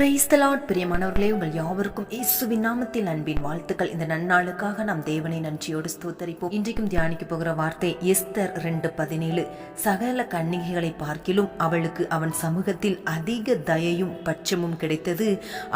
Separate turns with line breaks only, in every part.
Praise the Lord. பிரியமானவர்களே, உங்கள் யாவருக்கும் இயேசுவின் நாமத்தில் அன்பின் வாழ்த்துக்கள். இந்த நன்னாளுக்காக நாம் தேவனை நன்றியோடு ஸ்தோத்தரிப்போம். இன்றைக்கும் தியானிக்க போகிற வார்த்தை எஸ்தர் 2:17. சகல கன்னிகைகளை பார்க்கிலும் அவளுக்கு அவன் சமூகத்தில் அதிக தயையும் பட்சமும் கிடைத்தது,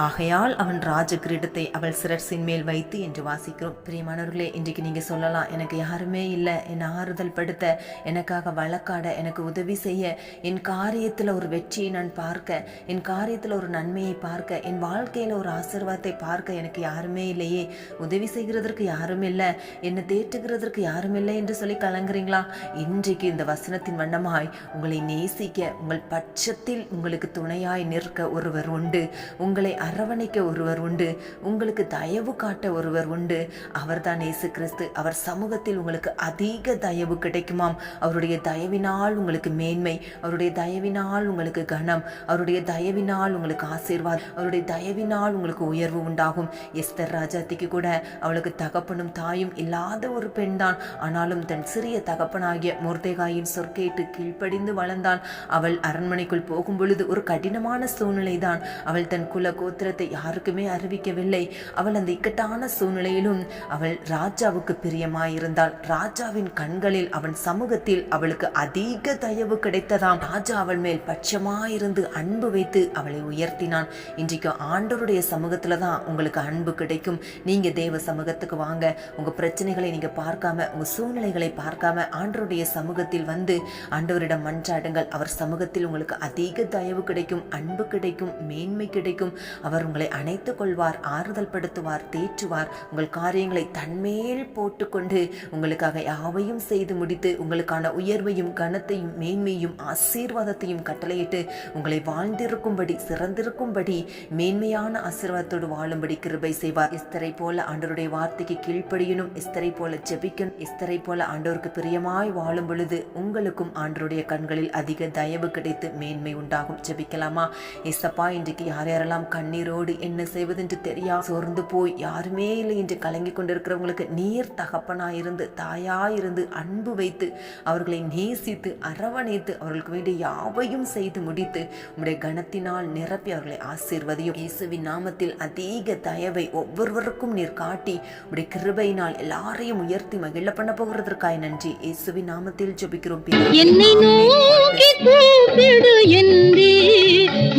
ஆகையால் அவன் ராஜ கிரீடத்தை அவள் சிரசின் மேல் வைத்து என்று வாசிக்கிறோம். பிரியமானவர்களே, இன்றைக்கு நீங்க சொல்லலாம், எனக்கு யாருமே இல்லை, என்னை ஆறுதல் படுத்த, எனக்காக வழக்காட, எனக்கு உதவி செய்ய, என் காரியத்துல ஒரு வெற்றியை நான் பார்க்க, என் காரியத்துல ஒரு நன்மையை பார்க்க, என் வாழ்க்கையில ஒரு ஆசீர்வாதத்தை பார்க்க எனக்கு யாருமே இல்லையே, உதவி செய்கிறதற்கு யாரும் இல்லை, என்னை தேற்றுகிறதற்கு யாரும் இல்லை என்று சொல்லி கலங்குறீங்களா? இன்றைக்கு இந்த வசனத்தின் வண்ணமாய் உங்களை நேசிக்க, உங்கள் பட்சத்தில் உங்களுக்கு துணையாய் நிற்க ஒருவர் உண்டு, உங்களை அரவணைக்க ஒருவர் உண்டு, உங்களுக்கு தயவு காட்ட ஒருவர் உண்டு. அவர்தான் இயேசு கிறிஸ்து. அவர் சமூகத்தில் உங்களுக்கு அதிக தயவு கிடைக்குமாம். அவருடைய தயவினால் உங்களுக்கு மேன்மை, அவருடைய தயவினால் உங்களுக்கு கனம், அவருடைய தயவினால் உங்களுக்கு ஆசீர்வாதம், அவருடைய தயவினால் உங்களுக்கு உயர்வு உண்டாகும். எஸ்தர் ராஜாத்திக்கு கூட அவளுக்கு தகப்பனும் தாயும் இல்லாத ஒரு பெண் தான். ஆனாலும் தன் சிறிய தகப்பனாகிய மொர்தெகாயின் சொற்கேட்டு கீழ்ப்படிந்து வளர்ந்தாள். அவள் அரண்மனைக்குள் போகும் பொழுது ஒரு கடினமான சூழ்நிலை தான். அவள் தன் குல கோத்திரத்தை யாருக்குமே அறிவிக்கவில்லை. அவள் அந்த இக்கட்டான சூழ்நிலையிலும் அவள் ராஜாவுக்கு பிரியமாயிருந்தாள். ராஜாவின் கண்களில் அவன் சமூகத்தில் அவளுக்கு அதிக தயவு கிடைத்ததாம். ராஜா அவள் மேல் பட்சமாயிருந்து அன்பு வைத்து அவளை உயர்த்தினான். இன்றைக்கு ஆண்டவருடைய சமூகத்துல தான் உங்களுக்கு அன்பு கிடைக்கும். நீங்க தேவ சமூகத்துக்கு வாங்க. உங்க பிரச்சனைகளை நீங்க பார்க்காம, உங்க சூழ்நிலைகளை பார்க்காம ஆண்டவருடைய சமூகத்தில் வந்து ஆண்டவரிடம் மன்றாடுங்கள். அவர் சமூகத்தில் உங்களுக்கு அதிக தயவு கிடைக்கும், அன்பு கிடைக்கும், மேன்மை கிடைக்கும். அவர் உங்களை அணைத்துக் கொள்வார், ஆறுதல் படுத்துவார், தேற்றுவார். உங்கள் காரியங்களை தன்மேல் போட்டுக்கொண்டு உங்களுக்காக யாவையும் செய்து முடித்து உங்களுக்கான உயர்வையும் கனத்தையும் மேன்மையும் ஆசீர்வாதத்தையும் கட்டளையிட்டு உங்களை வாழ்ந்திருக்கும்படி, சிறந்திருக்கும்படி, மேன்மையான ஆசீர்வாதத்தோடு வாழும்படி கிருபை செய்வார். எஸ்தரை போல ஆண்டவருடைய வார்த்தைக்கு கீழ்ப்படியணும், எஸ்தரை போல ஜெபிக்கணும், எஸ்தரை போல ஆண்டவருக்கு பிரியமாய் வாழும் பொழுது உங்களுக்கும் ஆண்டவருடைய கண்களில் அதிக தயவு கிடைத்து மேன்மை உண்டாகும். ஜெபிக்கலாமா? ஏசப்பா, இன்றைக்கு யார் யாரெல்லாம் கண்ணீரோடு என்ன செய்வதென்று தெரியா சோர்ந்து போய் யாருமே இல்லை என்று கலங்கி கொண்டிருக்கிறவங்களுக்கு நீர் தகப்பனாயிருந்து, தாயாயிருந்து, அன்பு வைத்து, அவர்களை நேசித்து, அரவணைத்து, அவர்களுக்கு வேண்டிய யாவையும் செய்து முடித்து உம்முடைய கனத்தினால் நிரப்பி அவர்களை ஆசீர்வதியும். இயேசுவின் நாமத்தில் அதிக தயவை ஒவ்வொருவருக்கும் நீர் காட்டி உடைய கிருபையினால் எல்லாரையும் உயர்த்தி மகிழ பண்ண போகிறதற்காய் நன்றி. இயேசுவின் நாமத்தில் ஜெபிக்கிறோம்.
என்னை நோக்கி கூப்பிடு என்றே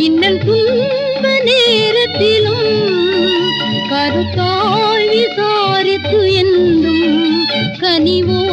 இன்னல் துன்ப நேரத்திலும் கருத்தாய் விசாரித்து என்றும் கனிவோ